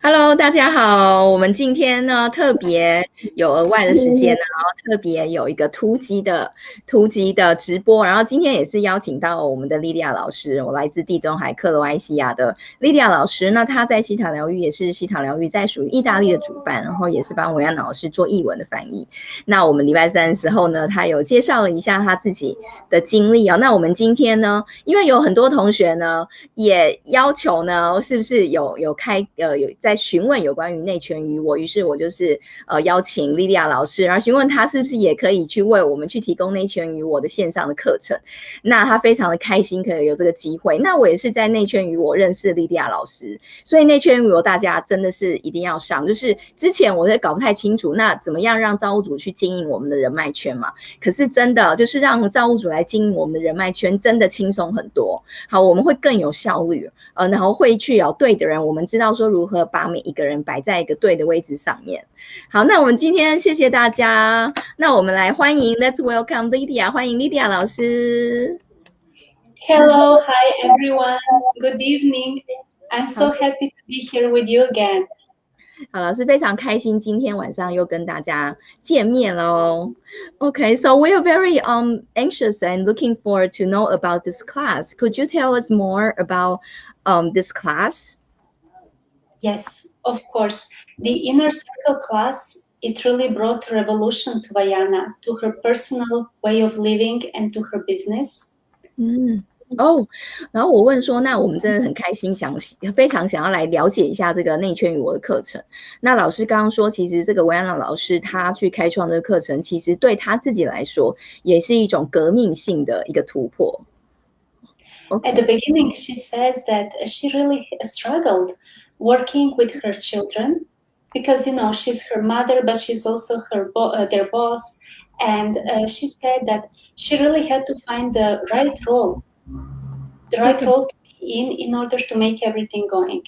Hello，大家好。我们今天呢特别有额外的时间呢，然后特别有一个突击的直播。然后今天也是邀请到我们的莉迪亚老师，我来自地中海克罗埃西亚的莉迪亚老师。那她在希塔疗愈也是希塔疗愈在属于意大利的主办，然后也是帮维安老师做译文的翻译。那我们礼拜三的时候呢，她有介绍了一下她自己的经历哦。那我们今天呢，因为有很多同学呢也要求呢，是不是有在询问有关于内圈与我，于是我就是邀请莉迪亚老师，然后询问她是不是也可以去为我们去提供内圈与我的线上的课程。那她非常的开心可以有这个机会。那我也是在内圈与我认识莉迪亚老师，所以内圈与我大家真的是一定要上。就是之前我也搞不太清楚，那怎么样让造物主去经营我们的人脉圈嘛？可是真的就是让造物主来经营我们的人脉圈，真的轻松很多。好，我们会更有效率，然后会去有对的人，我们知道说如何把每一个人摆在一个对的位置上面。好，那我们今天谢谢大家，那我们来欢迎 Let's welcome Lidija， 欢迎 Lidija 老师。Hello, hi everyone. Good evening. I'm so happy to be here with you again. 好，老师非常开心今天晚上又跟大家见面喽。Okay, so we are very anxious and looking forward to know about this class. Could you tell us more about this class? Yes, of course. The Inner Circle class, it really brought a revolution to Vayana, to her personal way of living and to her business. 然后我问说，那我们真的很开心，非常想要来了解一下这个内圈与我的课程。那老师刚刚说，其实这个维安娜老师他去开创这个课程，其实对他自己来说也是一种革命性的一个突破。Okay. At the beginning, she says that she really struggled working with her children because, she's her mother, but she's also their boss. And she said that she really had to find the right role to be in order to make everything going.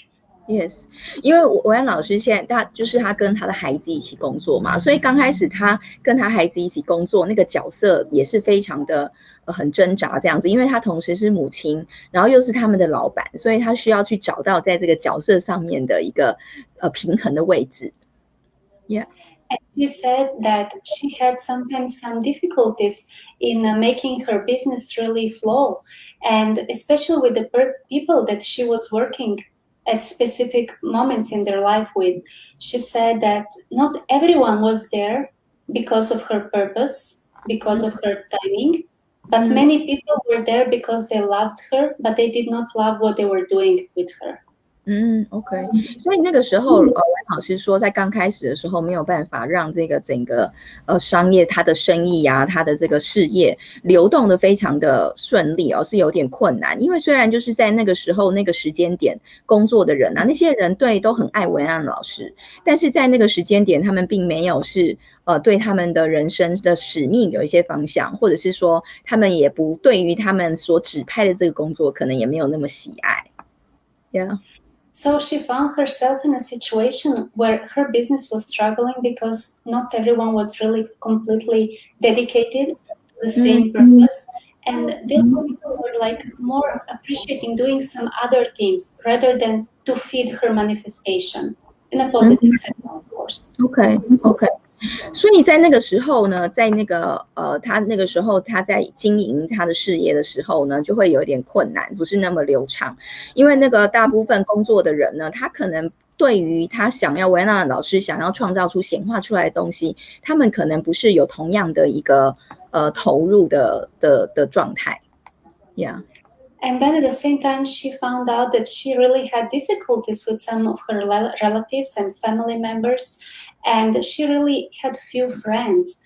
Yes， 因为维安老师现在他跟他的孩子一起工作嘛，所以刚开始他跟他孩子一起工作，那个角色也是非常的很挣扎这样子，因为他同时是母亲，然后又是他们的老板，所以他需要去找到在这个角色上面的一个平衡的位置。Yeah. And she said that she had sometimes some difficulties in making her business really flow, and especially with the people that she was working at specific moments in their life with. She said that not everyone was there because of her purpose, because of her timing, but many people were there because they loved her, but they did not love what they were doing with her. OK， 所以那个时候，老师说，在刚开始的时候没有办法让这个整个商业他的生意啊，他的这个事业流动的非常的顺利是有点困难。因为虽然就是在那个时候那个时间点工作的人啊，那些人都很爱文案老师，但是在那个时间点，他们并没有是对他们的人生的使命有一些方向，或者是说他们也不对于他们所指派的这个工作，可能也没有那么喜爱。Yeah.So she found herself in a situation where her business was struggling because not everyone was really completely dedicated to the same purpose. And therefore people were like more appreciating doing some other things rather than to feed her manifestation in a positive sense, of course. Okay. 所以在那个时候呢，在那个他那个时候他在经营他的事业的时候呢，就会有点困难，不是那么流畅。因为那个大部分工作的人呢，他可能对于他想要维安娜老师想要创造出显化出来的东西，他们可能不是有同样的一个投入的状态。Yeah. And then at the same time, she found out that she really had difficulties with some of her relatives and family members. And she really had few friends.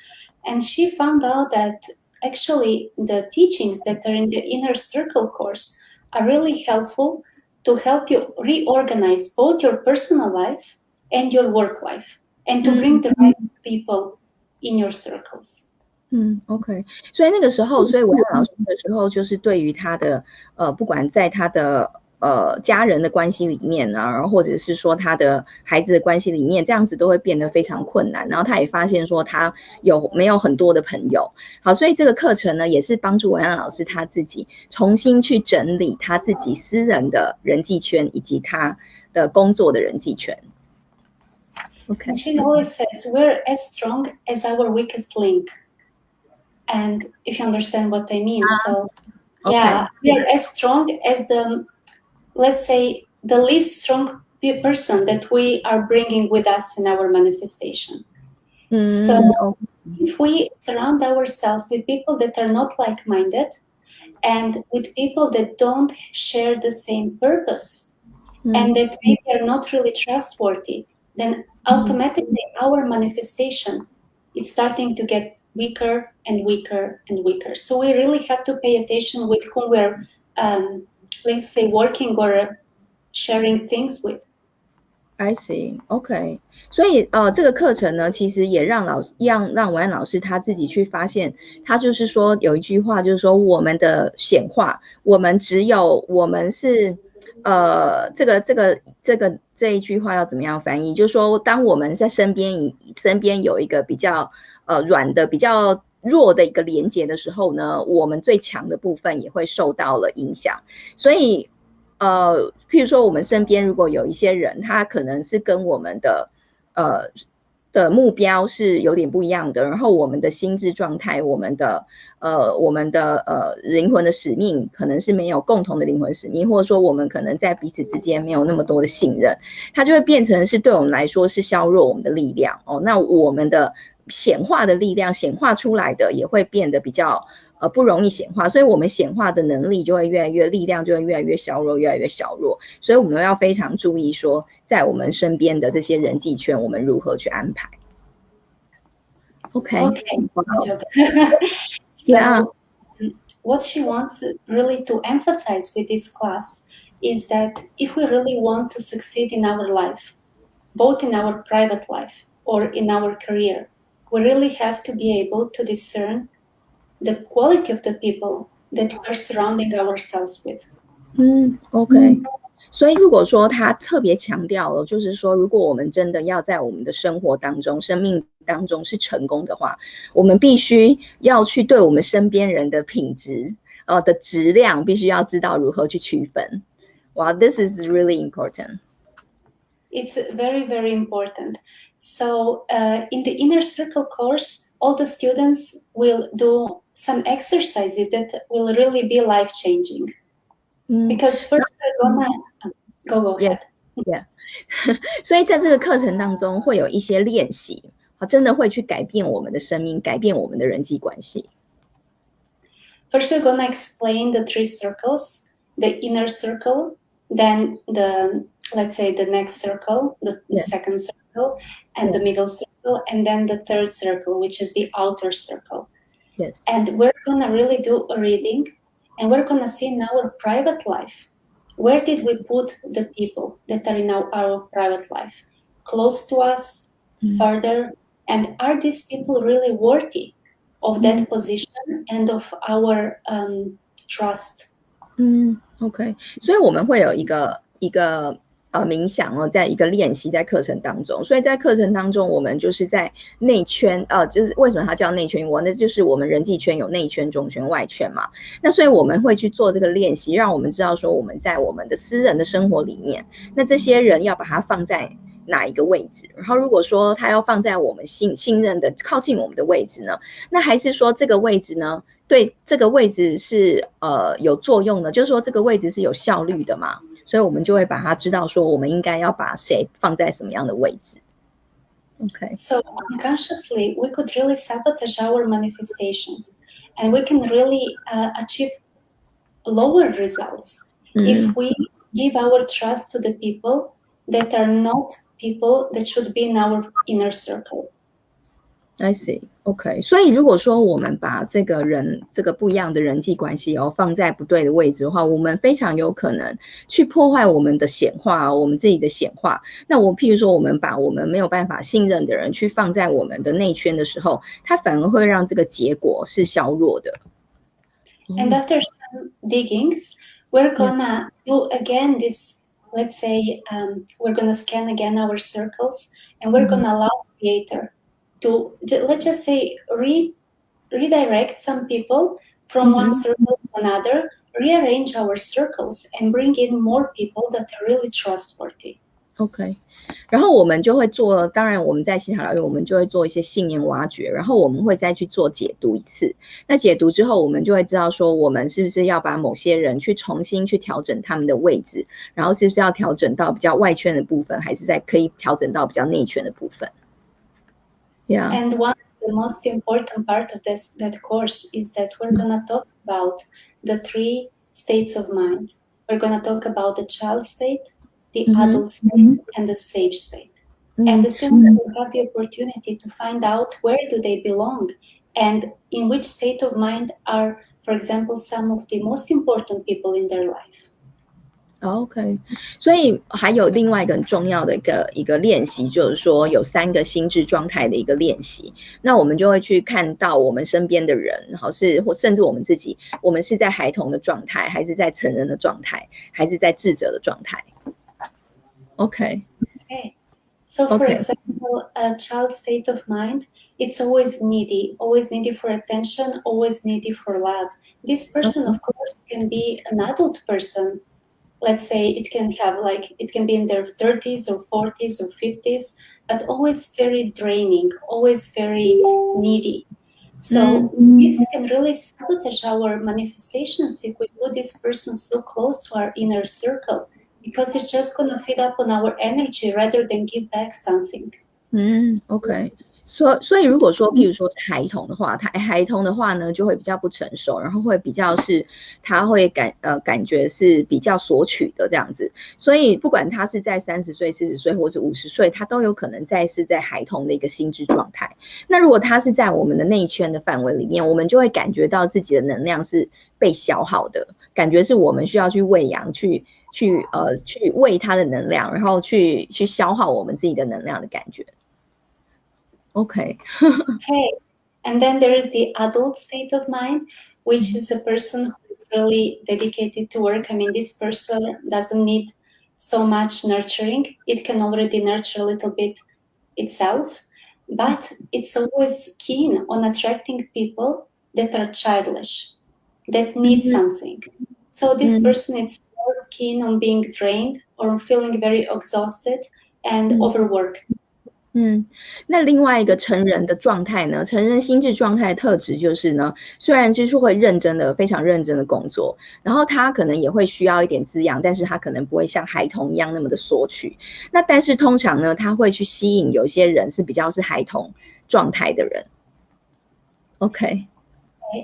And she found out that actually the teachings that are in the Inner Circle course are really helpful to help you reorganize both your personal life and your work life, and to bring the right people in your circles. OK， 所以那个时候，所以维安老师的时候，就是对于他的不管在他的家人的关系里面啊，然后或者是说他的孩子的关系里面，这样子都会变得非常困难。然后他也发现说他没有很多的朋友。好，所以这个课程呢，也是帮助文安老师他自己重新去整理他自己私人的人际圈以及他的工作的人际圈。Okay. And she always says, we're as strong as our weakest link. And if you understand what I mean. So, yeah, we are as strong as let's say, the least strong person that we are bringing with us in our manifestation. So if we surround ourselves with people that are not like-minded and with people that don't share the same purpose and that maybe are not really trustworthy, then automatically our manifestation is starting to get weaker and weaker and weaker. So we really have to pay attention with whom we're, let's say, working or sharing things with. I see. OK. 所以这个课程呢，其实也让让文安老师他自己去发现，他就是说有一句话，就是说我们的显化，我们是这一句话要怎么样翻译？就是说，当我们在身边有一个比较软的、比较弱的一个连结的时候呢，我们最强的部分也会受到了影响。所以譬如说我们身边如果有一些人，他可能是跟我们的目标是有点不一样的，然后我们的心智状态，我们的灵魂的使命可能是没有共同的灵魂使命，或者说我们可能在彼此之间没有那么多的信任，它就会变成是对我们来说是削弱我们的力量那我们的显化的力量显化出来的也会变得比较不容易显化，所以我们显化的能力就会越来越，力量就会越来越削弱，越来越削弱。所以我们要非常注意说，在我们身边的这些人际圈，我们如何去安排。Okay. Wow. So what she wants really to emphasize with this class is that if we really want to succeed in our life, both in our private life or in our career, we really have to be able to discern the quality of the people that we're surrounding ourselves with. OK. 所以如果说他特别强调了，就是说如果我们真的要在我们的生活当中、生命当中是成功的话，我们必须要去对我们身边人的品质的质量必须要知道如何去区分。Wow, this is really important. It's very, very important. So in the Inner Circle course, all the students will do some exercises that will really be life-changing. Because first we're gonna go ahead. Yeah. 所以在这个课程当中会有一些练习，真的会去改变我们的生命，改变我们的人际关系。First we're gonna explain the 3 circles, the inner circle, then let's say the next circle, the second circle, and the middle circle, and then the third circle, which is the outer circle. Yes. And we're gonna really do a reading, and we're gonna see in our private life, where did we put the people that are in our private life? Close to us, further, and are these people really worthy of that position and of our trust? OK. 所以我们会有一个冥想在一个练习在课程当中，所以在课程当中我们就是在内圈就是为什么它叫内圈我，那就是我们人际圈有内圈、中圈、外圈嘛。那所以我们会去做这个练习，让我们知道说我们在我们的私人的生活里面，那这些人要把它放在哪一个位置，然后如果说他要放在我们信任的靠近我们的位置呢，那还是说这个位置呢对这个位置是有作用的，就是说这个位置是有效率的嘛，所以我们就会把它知道说我们应该要把谁放在什么样的位置。Okay. So unconsciously we could really sabotage our manifestations and we can really achieve lower results if we give our trust to the people that are not people that should be in our inner circle. I see. OK. 所以如果说我们把这个不一样的人际关系放在不对的位置的话，我们非常有可能去破坏我们的显化，我们自己的显化。那譬如说我们把我们没有办法信任的人去放在我们的内圈的时候，它反而会让这个结果是削弱的。And after some diggings, we're gonna do again this, let's say, we're gonna scan again our circles and we're gonna allow the creator to, let's just say, redirect some people from one circle to another, rearrange our circles and bring in more people that are really trustworthy. OK， 然后我们就会做，当然我们在希塔疗愈，我们就会做一些信念挖掘，然后我们会再去做解读一次。那解读之后，我们就会知道说，我们是不是要把某些人去重新去调整他们的位置，然后是不是要调整到比较外圈的部分，还是可以调整到比较内圈的部分。Yeah. And one of the most important part of that course is that we're going to talk about the 3 states of mind. We're going to talk about the child state,the adult state, and the sage state. And the students will have the opportunity to find out where do they belong and in which state of mind are, for example, some of the most important people in their life.OK， 所以还有另外一个很重要的一个练习，就是说有3个心智状态的一个练习。那我们就会去看到我们身边的人，或甚至我们自己，我们是在孩童的状态，还是在成人的状态，还是在智者的状态。OK. So for example, a child state of mind, it's always needy for attention, always needy for love. This person, of course, can be an adult person.Let's say it can be in their 30s or 40s or 50s, but always very draining, always very needy. So this can really sabotage our manifestations if we put this person so close to our inner circle, because it's just going to feed up on our energy rather than give back something. OK。所以如果说譬如说是孩童的话，孩童的话呢就会比较不成熟，然后会比较是他会感觉是比较索取的这样子。所以不管他是在30岁、40岁或是50岁，他都有可能是在孩童的一个心智状态。那如果他是在我们的内圈的范围里面，我们就会感觉到自己的能量是被消耗的，感觉是我们需要去喂养，去喂他的能量，然后去消耗我们自己的能量的感觉。Okay. And then there is the adult state of mind, which is a person who is really dedicated to work. I mean, this person doesn't need so much nurturing. It can already nurture a little bit itself, but it's always keen on attracting people that are childish, that need something. So this person is more keen on being drained or feeling very exhausted and overworked.那另外一个成人的状态呢，成人心智状态的特质就是呢，虽然就是会非常认真的工作，然后他可能也会需要一点滋养，但是他可能不会像孩童一样那么的索取。那但是通常呢，他会去吸引有些人是比较是孩童状态的人。Okay.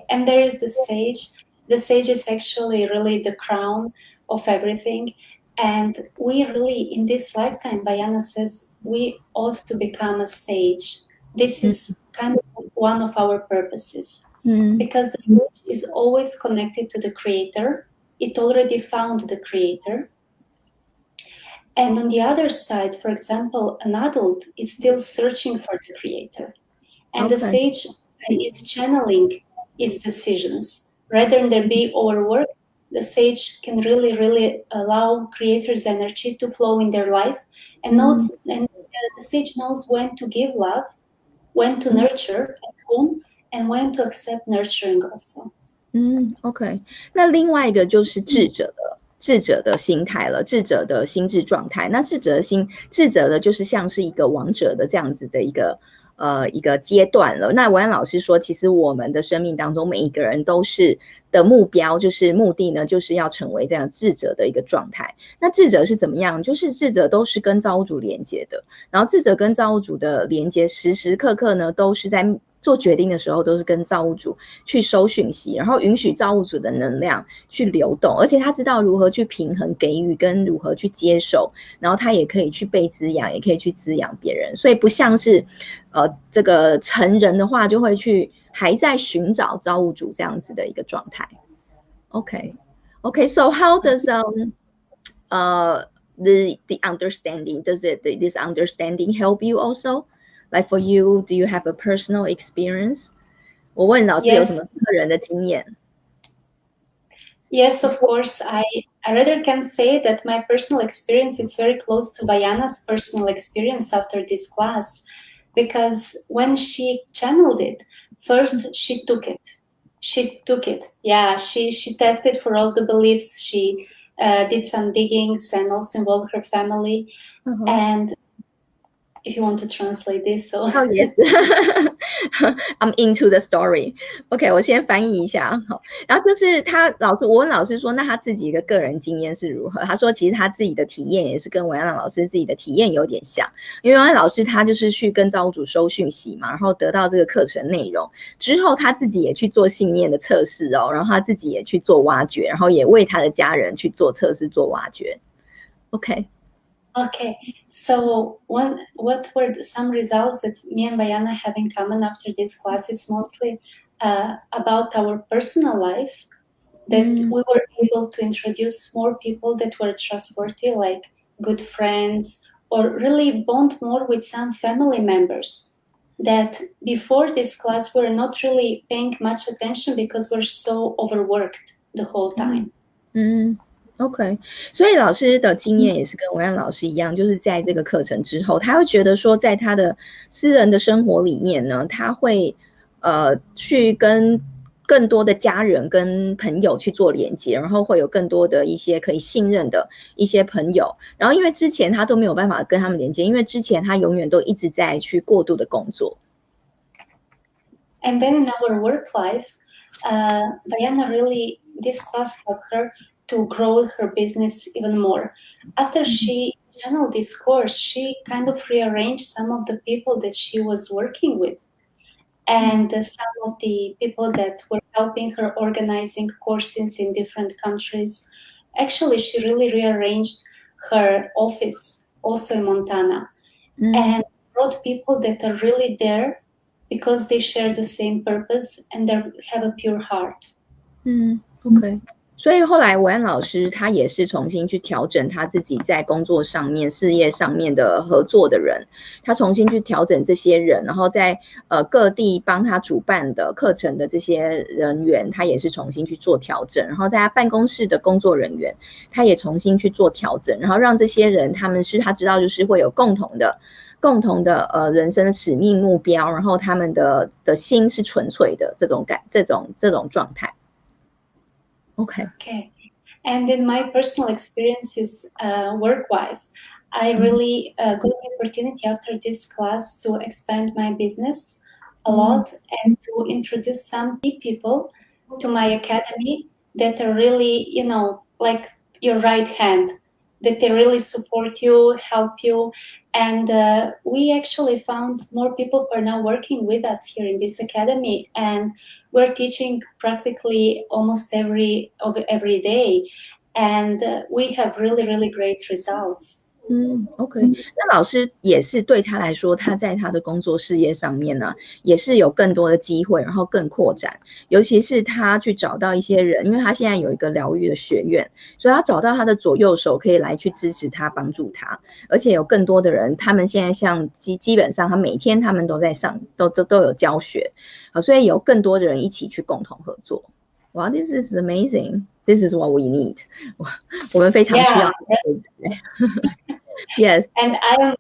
And there is the sage. The sage is actually really the crown of everything.And we really, in this lifetime, Bayana says, we ought to become a sage. This is kind of one of our purposes. Because the sage is always connected to the creator. It already found the creator. And on the other side, for example, an adult is still searching for the creator. And the sage is channeling its decisions. Rather than be overworked,the sage can really allow creator's energy to flow in their life, and the sage knows when to give love, when to nurture at home, and when to accept nurturing also. OK. 那另外一个就是智者的心态了，智者的心智状态。那智者的就是像是一个王者的这样子的一个阶段了。那文安老师说，其实我们的生命当中每一个人都是的目标，就是目的呢，就是要成为这样智者的一个状态。那智者是怎么样？就是智者都是跟造物主连接的，然后智者跟造物主的连接，时时刻刻呢都是在做决定的时候都是跟造物主去收讯息，然后允许造物主的能量去流动，而且他知道如何去平衡给予跟如何去接受，然后他也可以去被滋养，也可以去滋养别人。所以不像是这个成人的话就会去还在寻找造物主这样子的一个状态。Okay, so how does the understanding, this understanding help you also? Like for you, do you have a personal experience? 我问老师有什么个人的经验？ Yes, of course. I rather can say that my personal experience is very close to Bayana's personal experience after this class, because when she channeled it, first she took it. Yeah, she tested for all the beliefs. She did some diggings and also involved her family. And if you want to translate this, so oh yes, I'm into the story. OK， 我先翻译一下。好，然后就是我问老师说，那他自己的个人经验是如何？他说，其实他自己的体验也是跟文安老师自己的体验有点像，因为文安老师他就是去跟造物主收讯息嘛，然后得到这个课程内容之后，他自己也去做信念的测试哦，然后他自己也去做挖掘，然后也为他的家人去做测试、做挖掘。Okay, so what were some results that me and Vayana have in common after this class? It's mostly about our personal life, that we were able to introduce more people that were trustworthy, like good friends, or really bond more with some family members that before this class were not really paying much attention because we're so overworked the whole time. OK， 所以老师的经验也是跟文安老师一样，就是在这个课程之后，他会觉得说，在他的私人的生活里面呢，他会去跟更多的家人跟朋友去做连接，然后会有更多的一些可以信任的一些朋友，然后因为之前他都没有办法跟他们连接，因为之前他永远都一直在去过度的工作。And then in our work life, Vayana really, this class helped her to grow her business even more. After she channeled this course, she kind of rearranged some of the people that she was working with. And some of the people that were helping her organizing courses in different countries. Actually, she really rearranged her office also in Montana and brought people that are really there because they share the same purpose and they have a pure heart. OK。所以后来文安老师他也是重新去调整他自己在工作上面、事业上面的合作的人，他重新去调整这些人，然后在各地帮他主办的课程的这些人员，他也是重新去做调整，然后在他办公室的工作人员，他也重新去做调整，然后让这些人他知道就是会有共同的人生的使命目标，然后他们的心是纯粹的这种状态。Okay. And in my personal experiences, work-wise, I really got the opportunity after this class to expand my business a lot and to introduce some key people to my academy that are really, like your right hand, that they really support you, help you. And we actually found more people who are now working with us here in this academy, and we're teaching practically almost every day, and we have really, really great results. OK， 那老师也是对他来说，他在他的工作事业上面呢，也是有更多的机会，然后更扩展。尤其是他去找到一些人，因为他现在有一个疗愈的学院，所以他找到他的左右手可以来去支持他、帮助他，而且有更多的人，他们现在基本上他每天他们都在都有教学，所以有更多的人一起去共同合作。Wow, this is amazing. This is what we need. 我们非常需要。Yes. And I am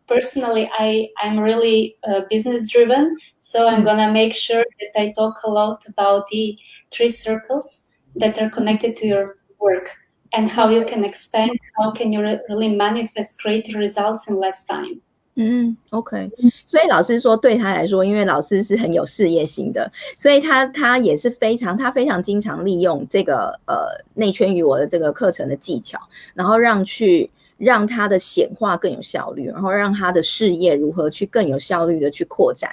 personally, I'm really business driven. So I'm going to make sure that I talk a lot about the 3 circles that are connected to your work and how you can expand, how can you really manifest greater results in less time. OK， 所以老师说对他来说，因为老师是很有事业心的，所以他也是非常经常利用这个内圈与我的这个课程的技巧，然后让他的显化更有效率，然后让他的事业如何去更有效率的去扩展。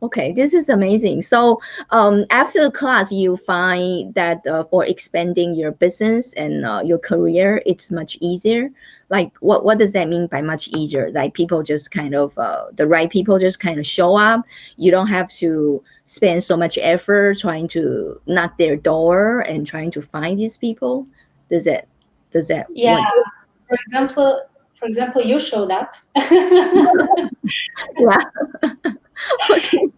Okay, this is amazing. So after the class, you find that for expanding your business and your career, it's much easier. Like what does that mean by much easier? Like people just kind of, the right people just kind of show up. You don't have to spend so much effort trying to knock their door and trying to find these people. Does that? Yeah. For example, you showed up. Yeah. Okay.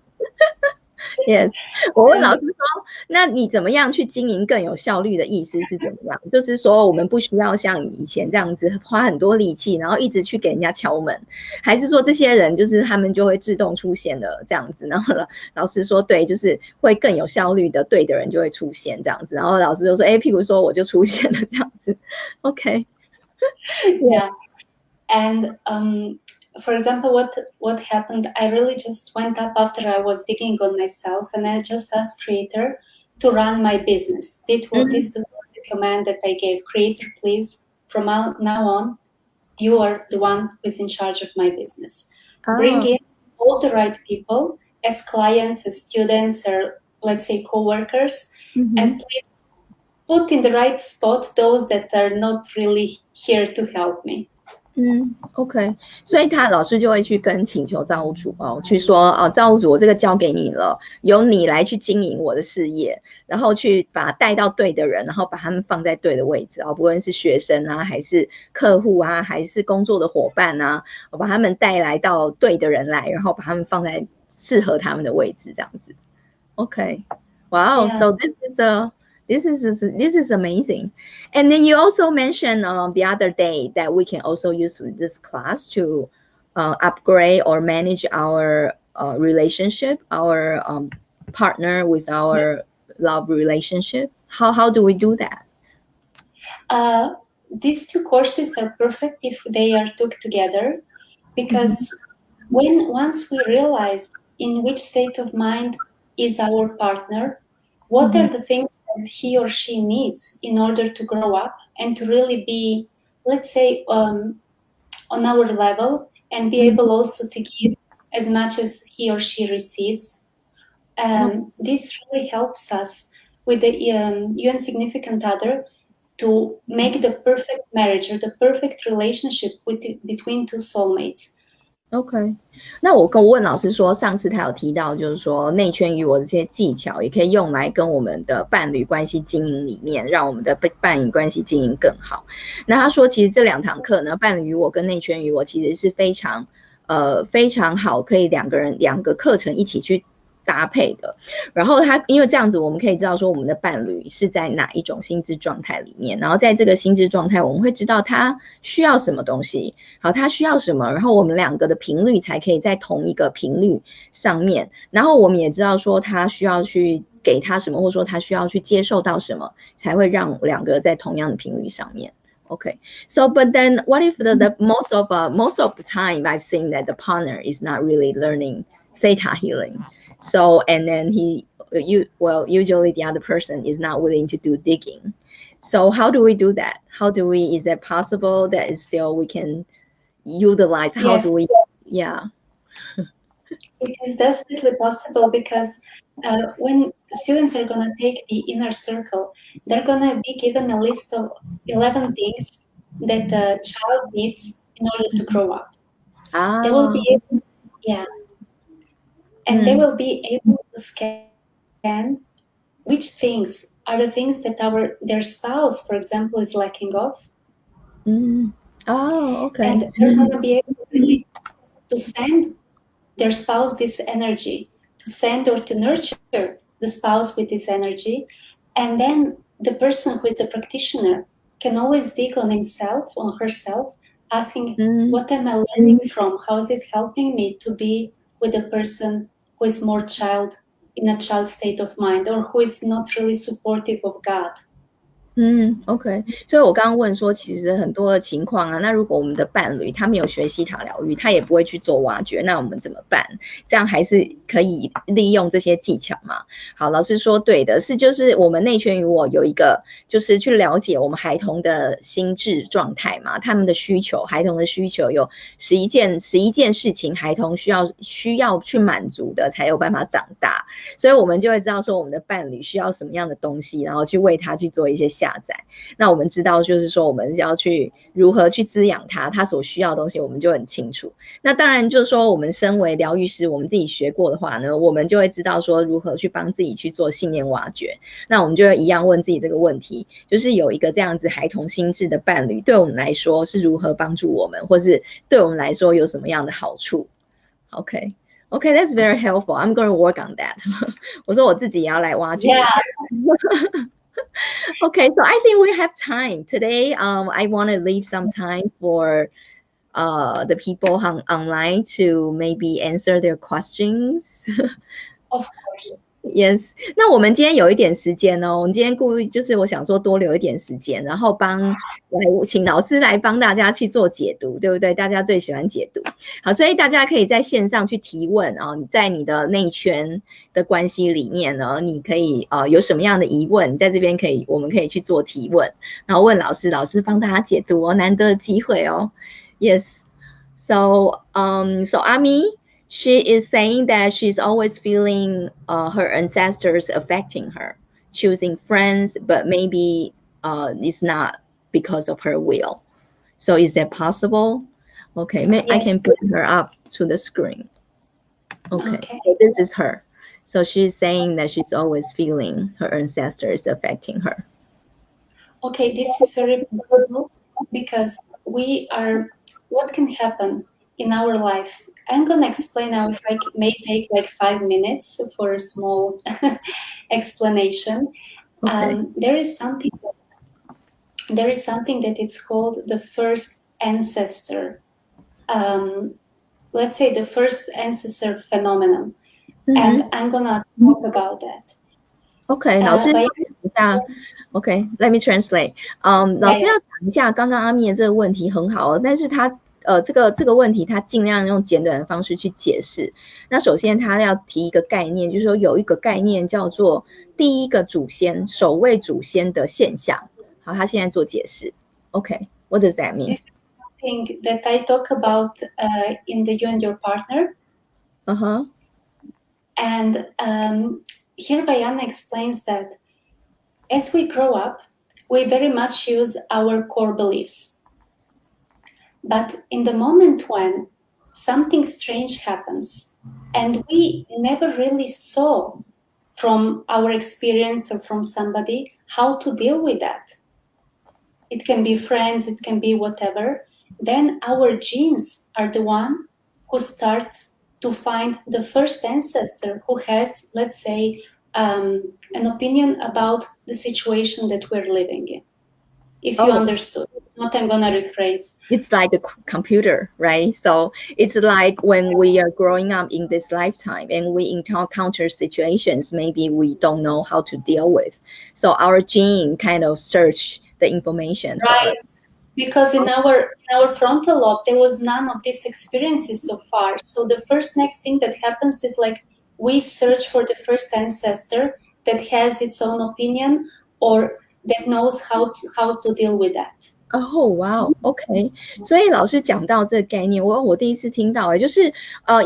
Yes， 我问老师说，那你怎么样去经营更有效率的意思是怎么样？就是说，我们不需要像以前这样子花很多力气，然后一直去给人家敲门，还是说这些人就是他们就会自动出现的这样子？然后老师说，对，就是会更有效率的，对的人就会出现这样子。然后老师就说，譬如说我就出现了这样子。OK。Yeah. And for example, what happened, I really just went up after I was digging on myself, and I just asked Creator to run my business. This is the command that I gave. Creator, please, from now on, you are the one who is in charge of my business. Bring in all the right people as clients, as students, or let's say co-workers, and please put in the right spot those that are not really here to help me. OK， 所以他老师就会去跟请求造物主去说造物主，我这个交给你了，由你来去经营我的事业，然后去把他带到对的人，然后把他们放在对的位置不论是学生啊，还是客户啊，还是工作的伙伴啊，我把他们带来到对的人来，然后把他们放在适合他们的位置，这样子。OK， Wow， So this is amazing. And then you also mentioned the other day that we can also use this class to upgrade or manage our relationship, our partner with our love relationship. How do we do that? These two courses are perfect if they are took together, because once we realize in which state of mind is our partner, what are the things that he or she needs in order to grow up and to really be, let's say, on our level, and be able also to give as much as he or she receives. This really helps us with the UN significant other to make the perfect marriage or the perfect relationship between two soulmates. OK， 那我问老师说，上次他有提到，就是说内圈与我的这些技巧，也可以用来跟我们的伴侣关系经营里面，让我们的伴侣关系经营更好。那他说，其实这2堂课呢，伴侣与我跟内圈与我，其实是非常好，可以两个课程一起去搭配的。然后因为这样子我们可以知道说我们的伴侣是在哪一种心智状态里面，然后在这个心智状态我们会知道他需要什么东西，好，他需要什么，然后我们两个的频率才可以在同一个频率上面，然后我们也知道说他需要去给他什么，或者说他需要去接受到什么，才会让两个在同样的频率上面。Okay, so but then what if the most of the time I've seen that the partner is not really learning theta healing. So, and then usually the other person is not willing to do digging. So how do we do that? Is that possible that is still we can utilize? How do we, yeah. It is definitely possible, because when students are going to take the inner circle, they're going to be given a list of 11 things that the child needs in order to grow up. They will be able, and they will be able to scan which things are the things that their spouse, for example, is lacking of. Okay. And they're going to be able really to send their spouse this energy, to send or to nurture the spouse with this energy. And then the person who is the practitioner can always dig on himself, on herself, asking, what am I learning from? How is it helping me to be with a person who is more in a child state of mind, or who is not really supportive of God? OK， 所以我刚刚问说，其实很多的情况啊，那如果我们的伴侣他没有学希塔疗愈，他也不会去做挖掘，那我们怎么办？这样还是可以利用这些技巧嘛？好，老师说对的，就是我们内圈与我有一个，就是去了解我们孩童的心智状态嘛，他们的需求，孩童的需求有11件事情，孩童需要去满足的，才有办法长大，所以我们就会知道说我们的伴侣需要什么样的东西，然后去为他去做一些下载。那我们知道就是说我们要去如何去滋养他所需要的东西我们就很清楚。那当然就是说我们身为疗愈师，我们自己学过的话呢，我们就会知道说如何去帮自己去做信念挖掘。那我们就会一样问自己这个问题，就是有一个这样子孩童心智的伴侣对我们来说是如何帮助我们，或是对我们来说有什么样的好处。 OK， Okay, that's very helpful. I'm going to work on that. 我说我自己也要来挖掘一下。Okay, so I think we have time today. I want to leave some time for the people online to maybe answer their questions. Of course. Yes. 那我们今天有一点时间哦，我们今天故意就是我想说多留一点时间，然后请老师来帮大家去做解读，对不对？大家最喜欢解读。好，所以大家可以在线上去提问啊，在你的内圈的关系里面呢，你可以有什么样的疑问，你在这边我们可以去做提问，然后问老师，老师帮大家解读哦，难得的机会哦。Yes. So Ami.She is saying that she's always feeling her ancestors affecting her, choosing friends, but maybe it's not because of her will. So is that possible? Okay, yes. I can put her up to the screen. Okay, so this is her. So she's saying that she's always feeling her ancestors affecting her. Okay, this is very possible because what can happen in our life. I'm going to explain now, if I may take like 5 minutes for a small explanation. Okay. There is something that it's called the first ancestor. Let's say the first ancestor phenomenon. And I'm going to talk about that. Okay, 老师讲一下。Okay, let me translate. 老师要讲一下刚刚阿咪的这个问题很好，但是他这个问题他尽量用简短的方式去解释。那首先他要提一个概念，就是说有一个概念叫做第一个祖先、首位祖先的现象。好，他现在做解释。Okay, what does that mean? This is something that I talk about in the You and Your Partner. And here Bayana explains that as we grow up, we very much use our core beliefs. But in the moment when something strange happens and we never really saw from our experience or from somebody how to deal with that, it can be friends, it can be whatever, then our genes are the one who starts to find the first ancestor who has, let's say, an opinion about the situation that we're living in. If you understood, not I'm gonna rephrase. It's like a computer, right? So it's like when we are growing up in this lifetime and we encounter situations maybe we don't know how to deal with. So our gene kind of search the information. Right. Because in our frontal lobe, there was none of these experiences so far. So the next thing that happens is like we search for the first ancestor that has its own opinion or that knows how to deal with that. Oh, wow. OK. 所以老师讲到这个概念，我第一次听到，就是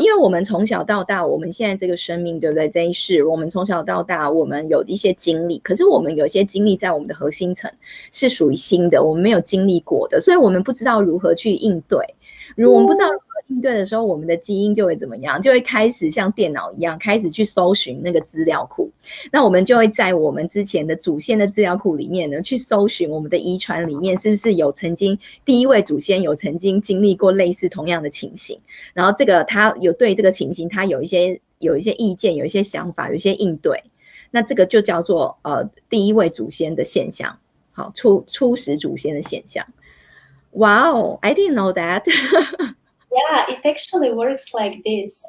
因为我们从小到大，我们现在这个生命，对不对？这一世，我们从小到大，我们有一些经历，可是我们有一些经历在我们的核心层是属于新的，我们没有经历过的，所以我们不知道如何去应对。我们不知道如何应对的时候，我们的基因就会怎么样？就会开始像电脑一样，开始去搜寻那个资料库。那我们就会在我们之前的祖先的资料库里面呢，去搜寻我们的遗传里面是不是有曾经第一位祖先有曾经经历过类似同样的情形，然后他有对这个情形他有一些意见，有一些想法，有一些应对。那这个就叫做第一位祖先的现象，好，初始祖先的现象。Wow, I didn't know that. Yeah, it actually works like this.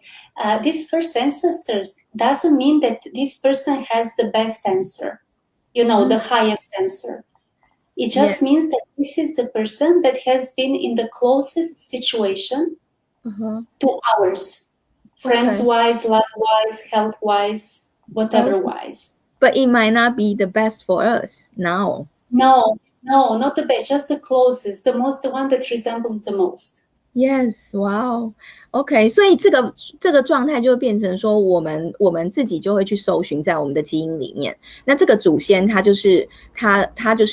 These first ancestors doesn't mean that this person has the best answer, the highest answer. It just means that this is the person that has been in the closest situation to ours, friends-wise, love-wise, health-wise, whatever-wise. But it might not be the best for us now. No, not the best, just the closest, the one that resembles the most. Yes, wow. OK, 所以这个状态就会变成说，我们自己就会去搜寻在我们的基因里面。那这个祖先他就是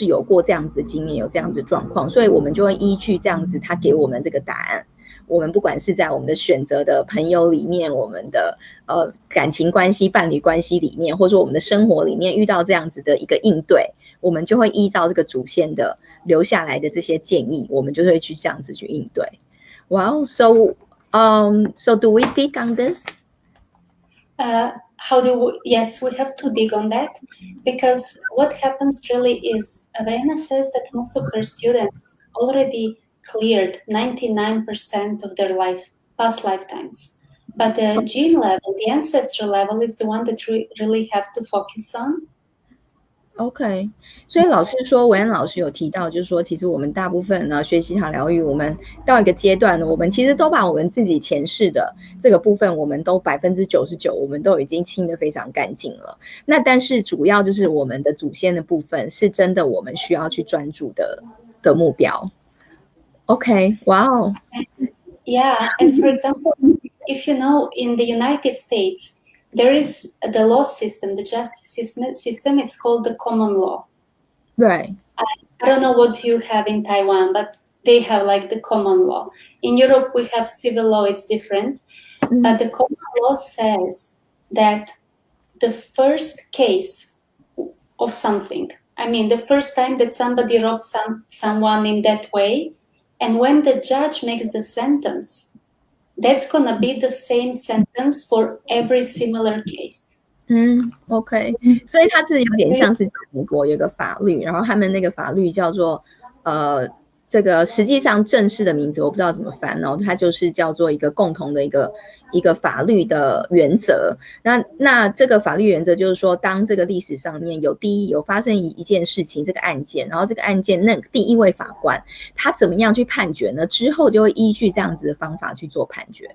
有过这样子的经验，有这样子的状况，所以我们就会依据这样子他给我们这个答案。我们不管是在我们的选择的朋友里面，我们的感情关系、伴侣关系里面，或者说我们的生活里面遇到这样子的一个应对，我们就会依照这个祖先的留下来的这些建议，我们就会去这样子去应对。Wow, so do we dig on this? Yes, we have to dig on that, because what happens really is Vienna says that most of her students already cleared 99% of their past lifetimes. But the gene level, the ancestral level, is the one that we really have to focus on. OK， 所以老师说，维安老师有提到，就是说，其实我们大部分呢学习塔疗愈，我们到一个阶段呢，我们其实都把我们自己前世的这个部分，我们都99%，我们都已经清得非常干净了。那但是主要就是我们的祖先的部分，是真的我们需要去专注的目标。OK， 哇哦。Yeah, and for example, if you know, in the United States, there is the law system, the justice system. It's called the common law. Right. I don't know what you have in Taiwan, but they have like the common law. In Europe, we have civil law. It's different. Mm-hmm. But the common law says that the first case of something, I mean, the first time that somebody robbed someone in that way, and when the judge makes the sentence, that's gonna be the same sentence for every similar case. OK， 所以它是有点像是美国有个法律，然后他们那个法律叫做这个实际上正式的名字我不知道怎么翻哦，它就是叫做一个共同的一个法律的原则。那这个法律原则就是说，当这个历史上面有发生一件事情，这个案件，然后这个案件那第一位法官他怎么样去判决呢？之后就会依据这样子的方法去做判决。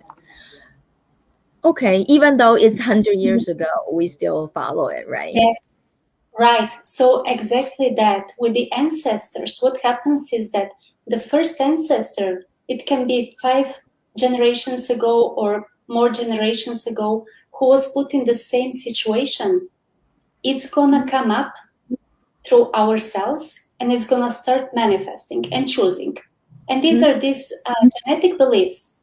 Okay, even though it's 100 years ago, we still follow it, right? Yes, right. So exactly that. With the ancestors, what happens is that the first ancestor, it can be 5 generations ago or more generations ago, who was put in the same situation. It's gonna come up through ourselves, and it's gonna start manifesting and choosing. And these are these genetic beliefs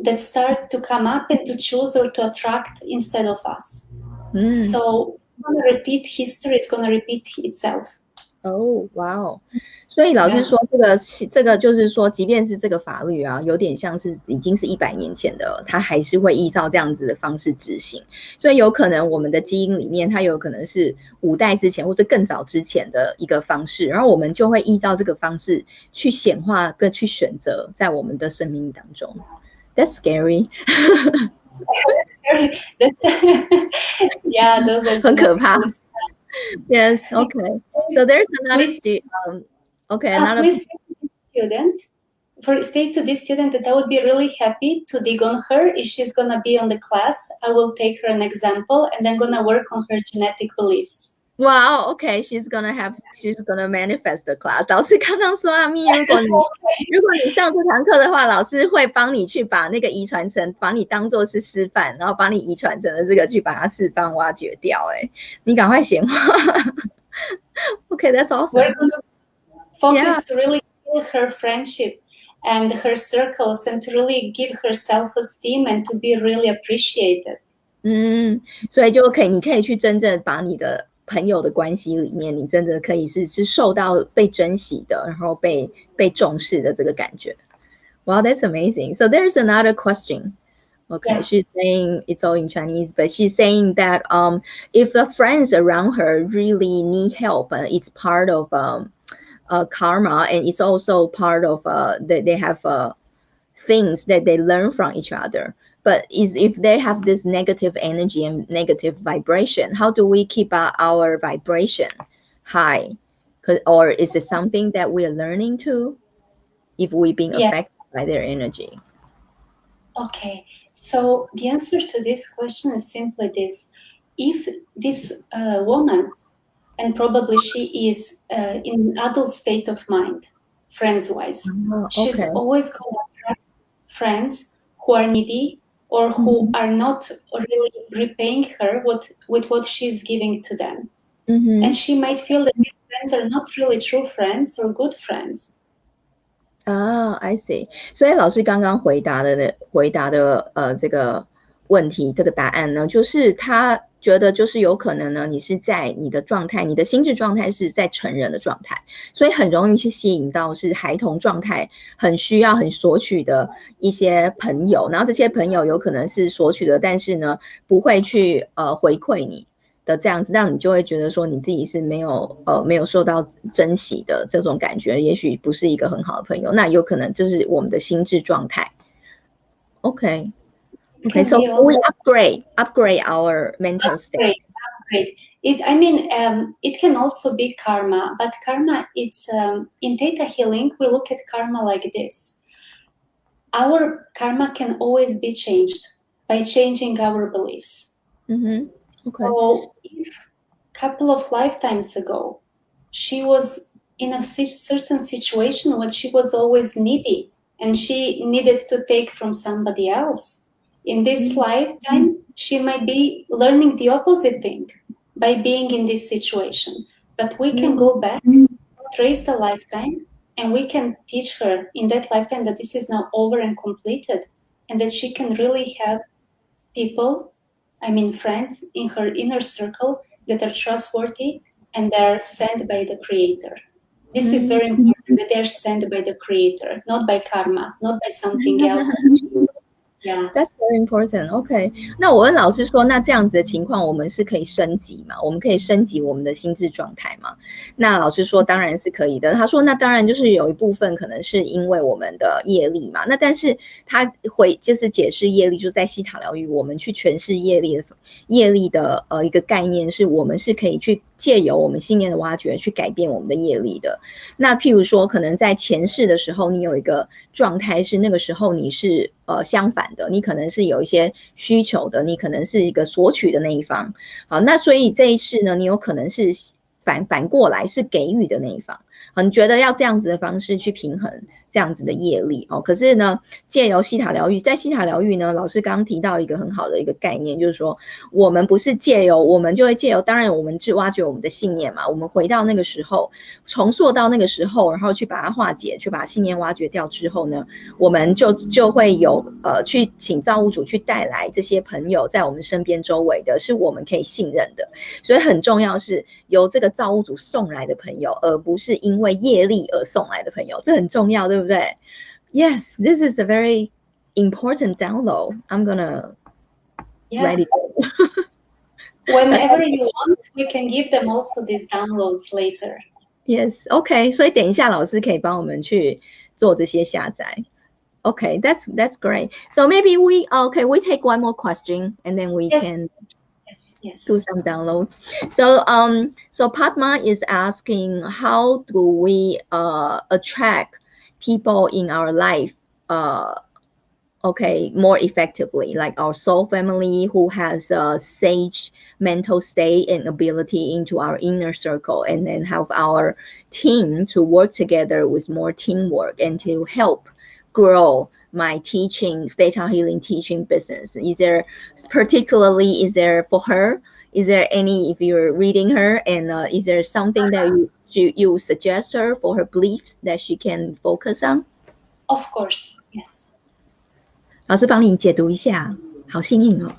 that start to come up and to choose or to attract instead of us. So it's going to repeat history, it's going to repeat itself. Oh, wow. 所以老师说这个就是说，即便是这个法律啊，有点像是已经是100年前的，它还是会依照这样子的方式执行。所以有可能我们的基因里面，它有可能是5代之前或者更早之前的一个方式，然后我们就会依照这个方式去显化跟去选择在我们的生命当中。That's scary. That's scary. Yeah, those are 很可怕。Yes, okay. So there's another another please say to this student that I would be really happy to dig on her. If she's gonna be on the class, I will take her an example and then gonna work on her genetic beliefs. Wow, okay, she's gonna manifest the class. 老师刚刚说咪，如果你上这堂课的话，老师会帮你去把那个遗传层，把你当作是示范，然后把你遗传层的这个去把它释放挖掘掉。你赶快显化。Okay, that's awesome. We're going to focus to really build her friendship and her circles, and to really give her self-esteem and to be really appreciated. 所以你可以去真正把你的朋友的关系里面，你真的可以是受到被珍惜的，然后被重视的这个感觉。Wow, that's amazing. So there's another question. Okay, yeah. She's saying it's all in Chinese, but she's saying that if the friends around her really need help, it's part of karma, and it's also part of they have things that they learn from each other. But if they have this negative energy and negative vibration, how do we keep our vibration high? Or is it something that we are learning too, if we've been affected by their energy? Okay, so the answer to this question is simply this. If this woman, and probably she is in an adult state of mind, friends-wise, she's always going to attract friends who are needy, or who are not really repaying her with what she's giving to them. And she might feel that these friends are not really true friends or good friends. I see. 所以老师刚刚回答的这个问题，这个答案呢，就是他觉得就是有可能呢，你是在你的状态，你的心智状态是在成人的状态，所以很容易去吸引到是孩童状态很需要很索取的一些朋友，然后这些朋友有可能是索取的，但是呢不会去回馈你的这样子，让你就会觉得说你自己是没有受到珍惜的这种感觉，也许不是一个很好的朋友，那有可能就是我们的心智状态。Okay, so we upgrade our mental state. Upgrade. It can also be karma, but karma, it's in theta healing, we look at karma like this. Our karma can always be changed by changing our beliefs. Mm-hmm. Okay. So if a couple of lifetimes ago, she was in a certain situation when she was always needy and she needed to take from somebody else, in this lifetime, she might be learning the opposite thing by being in this situation. But we can go back, trace the lifetime, and we can teach her in that lifetime that this is now over and completed, and that she can really have people, friends in her inner circle that are trustworthy and they are sent by the Creator. This is very important, that they're sent by the Creator, not by karma, not by something else. Yeah. That's very important. OK， 那我问老师说，那这样子的情况，我们是可以升级吗？我们可以升级我们的心智状态吗？那老师说，当然是可以的。他说，那当然就是有一部分可能是因为我们的业力嘛。那但是他会就是解释业力，就在希塔疗愈，我们去诠释业力的一个概念，是我们是可以去借由我们信念的挖掘去改变我们的业力的。那譬如说，可能在前世的时候，你有一个状态是那个时候你是相反的，你可能是有一些需求的，你可能是一个索取的那一方。好，那所以这一世呢，你有可能是反过来是给予的那一方。好，你觉得要这样子的方式去平衡这样子的业力哦。可是呢，借由希塔疗愈，在希塔疗愈呢，老师刚刚提到一个很好的一个概念，就是说我们不是借由，我们就会借由，当然我们去挖掘我们的信念嘛，我们回到那个时候，重塑到那个时候，然后去把它化解，去把信念挖掘掉之后呢，我们就会有去请造物主去带来这些朋友在我们身边周围的，是我们可以信任的。所以很重要是由这个造物主送来的朋友，而不是因为业力而送来的朋友，这很重要，对不对？ Yes, this is a very important download. I'm gonna write it down. Whenever you want, we can give them also these downloads later. Yes, OK. 所以等一下老师可以帮我们去做这些下载。OK, that's great. So maybe we take one more question and then we can do some downloads. So Padma is asking, how do we attract people in our life more effectively, like our soul family who has a sage mental state and ability into our inner circle, and then have our team to work together with more teamwork and to help grow my teaching, theta healing teaching business. Is there for her, is there any, if you're reading her, and is there something that you suggest her for her beliefs that she can focus on? Of course, yes. 老师帮你解读一下，好幸运哦。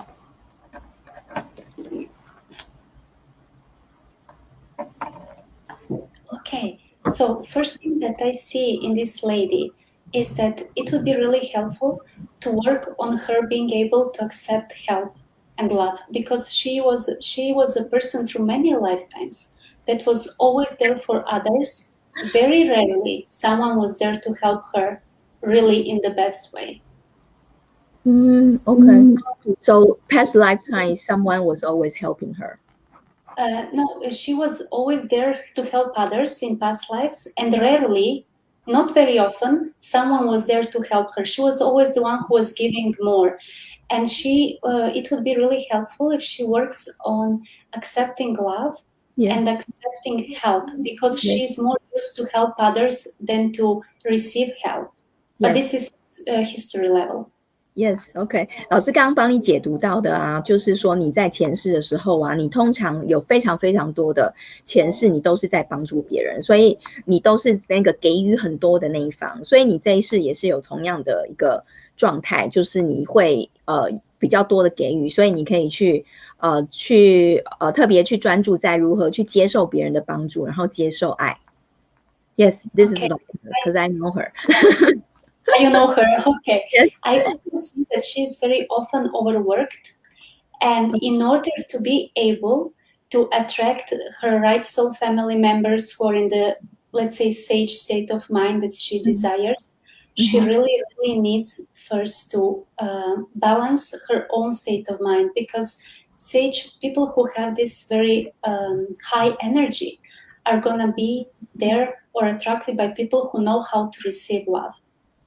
Okay, so first thing that I see in this lady is that it would be really helpful to work on her being able to accept help and love, because she was a person through many lifetimes that was always there for others. Very rarely someone was there to help her really in the best way. Okay. So past lifetime, someone was always helping her. No, she was always there to help others in past lives, and rarely, not very often, someone was there to help her. She was always the one who was giving more. And it would be really helpful if she works on accepting love and accepting help, because she's more used to help others than to receive help. But this is history level. Yes, OK， 老师刚刚帮你解读到的啊，就是说你在前世的时候啊，你通常有非常非常多的前世，你都是在帮助别人，所以你都是那个给予很多的那一方，所以你这一世也是有同样的一个状态，就是你会比较多的给予，所以你可以去特别去专注在如何去接受别人的帮助，然后接受爱。Yes, this is because I know her. You know her, okay. Yes. I also see that she's very often overworked, and in order to be able to attract her right soul family members who are in the, let's say, sage state of mind that she desires, she really needs first to balance her own state of mind, because sage people who have this very high energy are gonna be there or attracted by people who know how to receive love.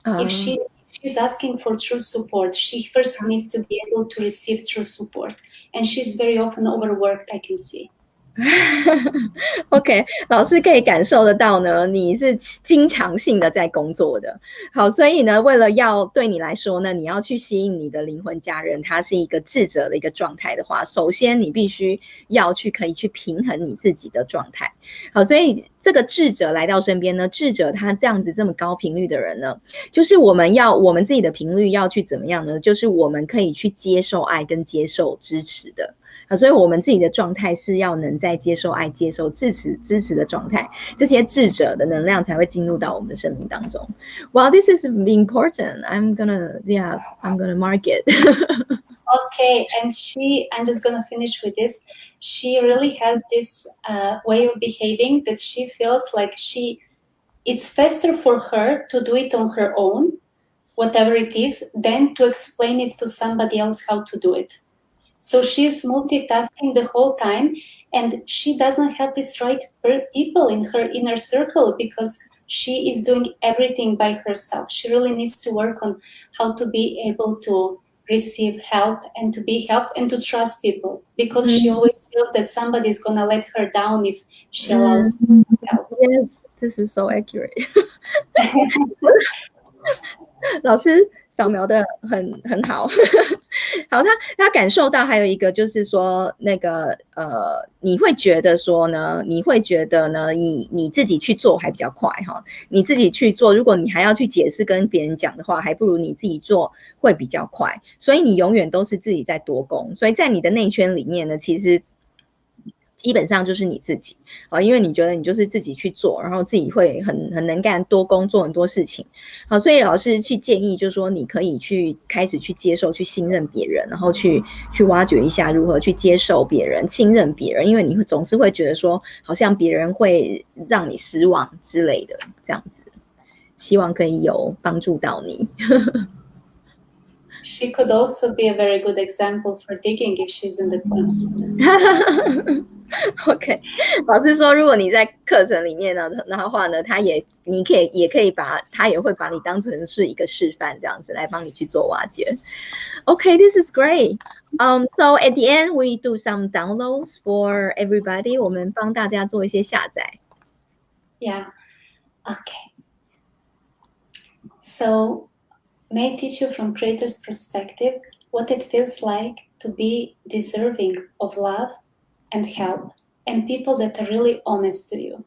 If she's asking for true support, she first needs to be able to receive true support. And she's very often overworked, I can see. OK， 老师可以感受得到呢，你是经常性的在工作的。好，所以呢，为了要对你来说呢，你要去吸引你的灵魂家人，他是一个智者的一个状态的话，首先你必须要可以去平衡你自己的状态。好，所以这个智者来到身边呢，智者他这样子这么高频率的人呢，就是我们自己的频率要去怎么样呢？就是我们可以去接受爱跟接受支持的。所以我们自己的状态是要能在接受爱、接受支持的状态，这些智者的能量才会进入到我们的生命当中。Well, this is important. I'm gonna mark it. Okay, and I'm just gonna finish with this. She really has this way of behaving that she feels like it's faster for her to do it on her own, whatever it is, than to explain it to somebody else how to do it. So she's multitasking the whole time, and she doesn't have this right people in her inner circle because she is doing everything by herself. She really needs to work on how to be able to receive help and to be helped and to trust people, because she always feels that somebody is going to let her down if she allows help. Yes, this is so accurate. 老师扫描的很好。好，他感受到还有一个就是说那个你会觉得说呢，你自己去做还比较快哈，你自己去做，如果你还要去解释跟别人讲的话，还不如你自己做会比较快，所以你永远都是自己在多工，所以在你的内圈里面呢，其实基本上就是你自己啊，因为你觉得你就是自己去做，然后自己会很能干，多工做很多事情。好，所以老师去建议，就是说你可以开始去接受、去信任别人，然后去挖掘一下如何去接受别人、信任别人，因为你总是会觉得说，好像别人会让你失望之类的，这样子。希望可以有帮助到你。She could also be a very good example for digging if she's in the class. OK， 老师说，如果你在课程里面呢的话呢，他也可以他也会把你当成是一个示范，这样子来帮你去做挖掘。OK, this is great. So at the end, we do some downloads for everybody. 我们帮大家做一些下载。Yeah. Okay. So, may I teach you from Creator's perspective what it feels like to be deserving of love and help and people that are really honest to you.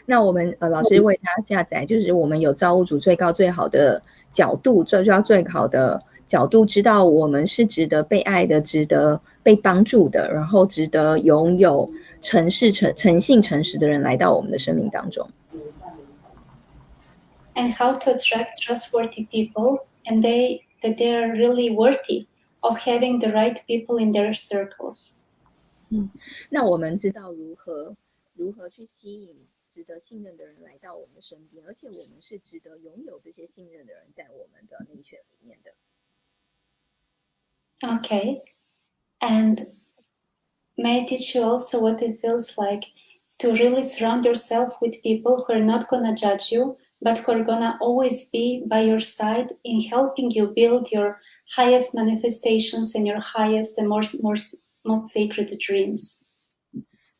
那我们老师为他下载，就是我们有造物主最高最好的角度，最好的角度，知道我们是值得被爱的，值得被帮助的，然后值得拥有诚信诚实的人来到我们的生命当中。And how to attract trustworthy people, and that they are really worthy of having the right people in their circles. 那我们知道如何去吸引值得信任的人来到我们的身边，而且我们是值得拥有这些信任的人在我们的内圈里面的。Okay, and may I teach you also what it feels like to really surround yourself with people who are not going to judge you, but who are going to always be by your side in helping you build your highest manifestations and your highest and most sacred dreams.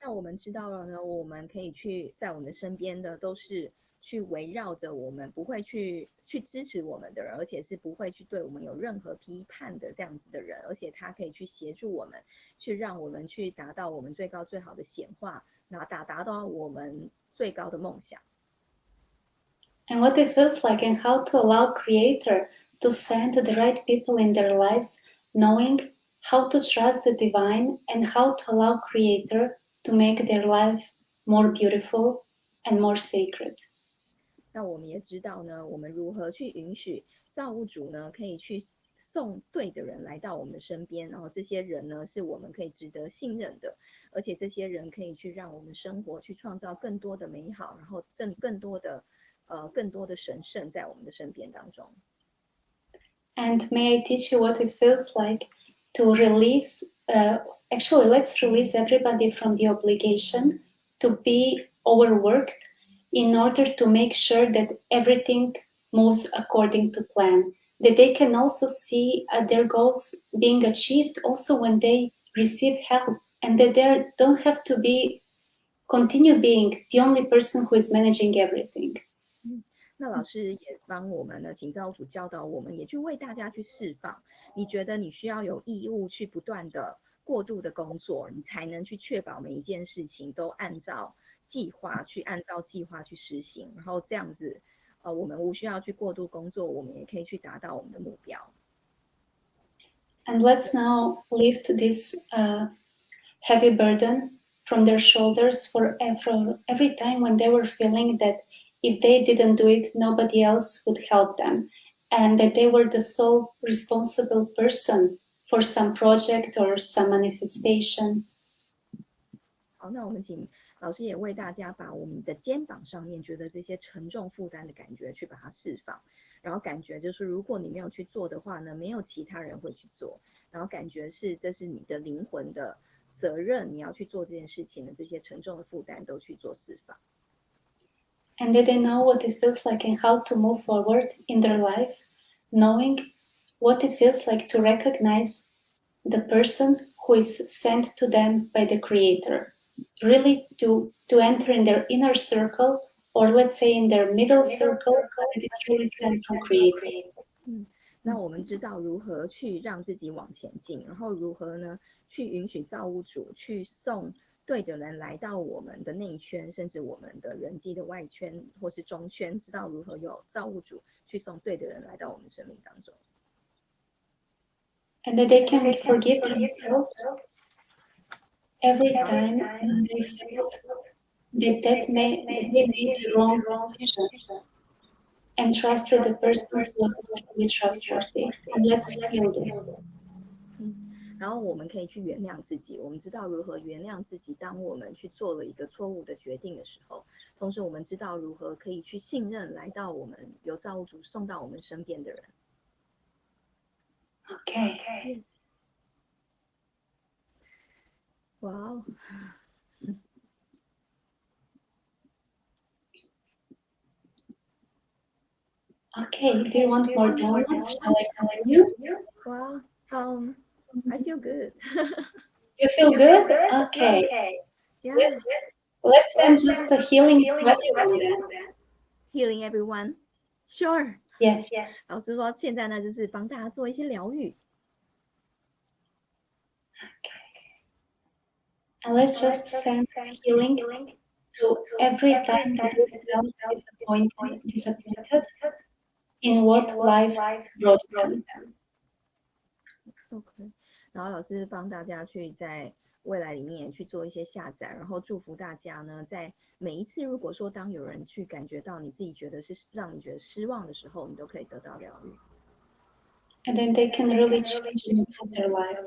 那我们知道了呢，我们可以去在我们的身边的都是去围绕着我们，不会去支持我们的人，而且是不会去对我们有任何批判的这样子的人，而且他可以去协助我们，去让我们去达到我们最高最好的显化，达到我们最高的梦想。And what it feels like, and how to allow Creator to send the right people in their lives, knowing how to trust the divine and how to allow Creator to make their life more beautiful and more sacred. 那我们也知道呢，我们如何去允许造物主呢，可以去送对的人来到我们的身边，然后这些人呢，是我们可以值得信任的，而且这些人可以去让我们生活，去创造更多的美好，然后更多的神圣在我们的身边当中。And may I teach you what it feels like to release, actually let's release everybody from the obligation to be overworked in order to make sure that everything moves according to plan, that they can also see their goals being achieved also when they receive help, and that they don't have to continue being the only person who is managing everything. 那老师也帮我们呢，请造物主教导我们，也去为大家去释放。你觉得你需要有义务去不断的过度的工作，你才能去确保每一件事情都按照计划去实行，然后这样子，我们无需要去过度工作，我们也可以去达到我们的目标。And let's now lift this heavy burden from their shoulders for every time when they were feeling that if they didn't do it, nobody else would help them, and that they were the sole responsible person for some project or some manifestation. 好，那我们请老师也为大家把我们的肩膀上面觉得这些沉重负担的感觉去把它释放，然后感觉就是如果你没有去做的话呢，没有其他人会去做，然后感觉是这是你的灵魂的责任，你要去做这件事情的这些沉重的负担都去做释放。And that they know what it feels like and how to move forward in their life, knowing what it feels like to recognize the person who is sent to them by the Creator, really to enter in their inner circle, or let's say in their middle circle, but it is really sent from Creator. 那我们知道如何去让自己往前进，然后如何呢去允许造物主去送对的人来到我们的内圈，甚至我们的人际的外圈或是中圈，知道如何有造物主去送对的人来到我们生命当中。And that they can forgive themselves every time when they felt that they made the wrong decision, and trusted the person who was truly trustworthy. And let's heal this. 然后我们可以去原谅自己，我们知道如何原谅自己。当我们去做了一个错误的决定的时候，同时我们知道如何可以去信任来到我们由造物主送到我们身边的人。Okay. Wow. Okay, do you want more downloads? Shall I continue? Wow. I feel good. You feel good? Okay. Yeah. Let's send just a healing to everyone then. Healing everyone. Sure. Yes. 老师说现在呢就是帮大家做一些疗愈。Okay. And let's just send healing to every time that you felt disappointed in what life brought them. OK， 然后老师帮大家去在未来里面去做一些下载，然后祝福大家呢，在每一次如果说当有人去感觉到你自己觉得是让你觉得失望的时候，你都可以得到疗愈。And then they can really change and improve their lives.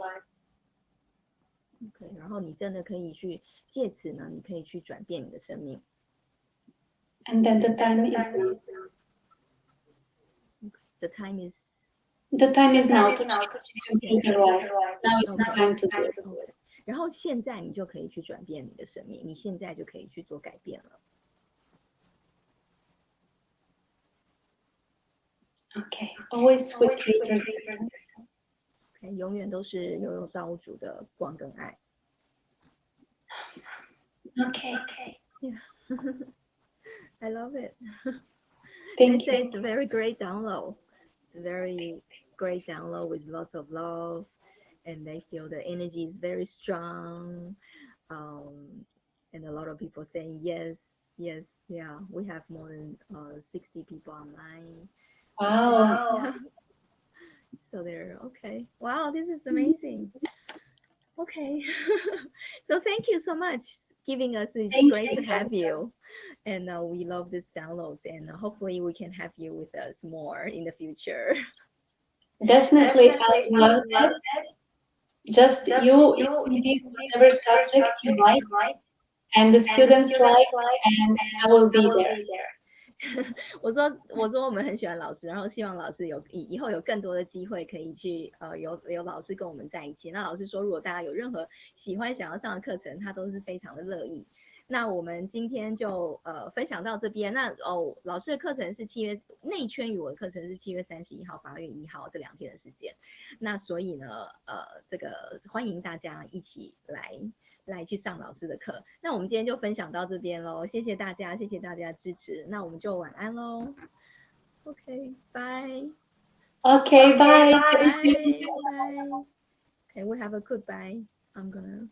OK， 然后你真的可以去借此呢，你可以去转变你的生命。And then the time is now. The time is. The time is now to improve their lives. Now is the time to do it. Okay. 然后现在你就可以去转变你的生命，你现在就可以去做改变了。Okay, always with Creator's guidance. Okay， 永远都是拥有造物主的光跟爱。Okay. Yeah. I love it. Thank They say you. it's a very great download. It's a very great download with lots of love, and they feel the energy is very strong. And a lot of people saying yes, yes, yeah. We have more than 60 people online. Wow. So they're okay. Wow, this is amazing. Okay. So thank you so much giving us. It's great to have you. And we love this downloads, and hopefully we can have you with us more in the future. Definitely, I love that. Just you, if indeed whatever subject you like and the students like, and I will be there. 我说我们很喜欢老师，然后希望老师以后有更多的机会可以去有老师跟我们在一起。那老师说，如果大家有任何喜欢想要上的课程，他都是非常的乐意。那我们今天就分享到这边。那老师的课程是内圈与我的课程是7月31号、8月1号这2天的时间。那所以呢，这个欢迎大家一起来去上老师的课。那我们今天就分享到这边咯，谢谢大家，谢谢大家支持。那我们就晚安咯。OK, bye. Okay, bye. Bye. Bye. Okay, we have a goodbye. I'm gonna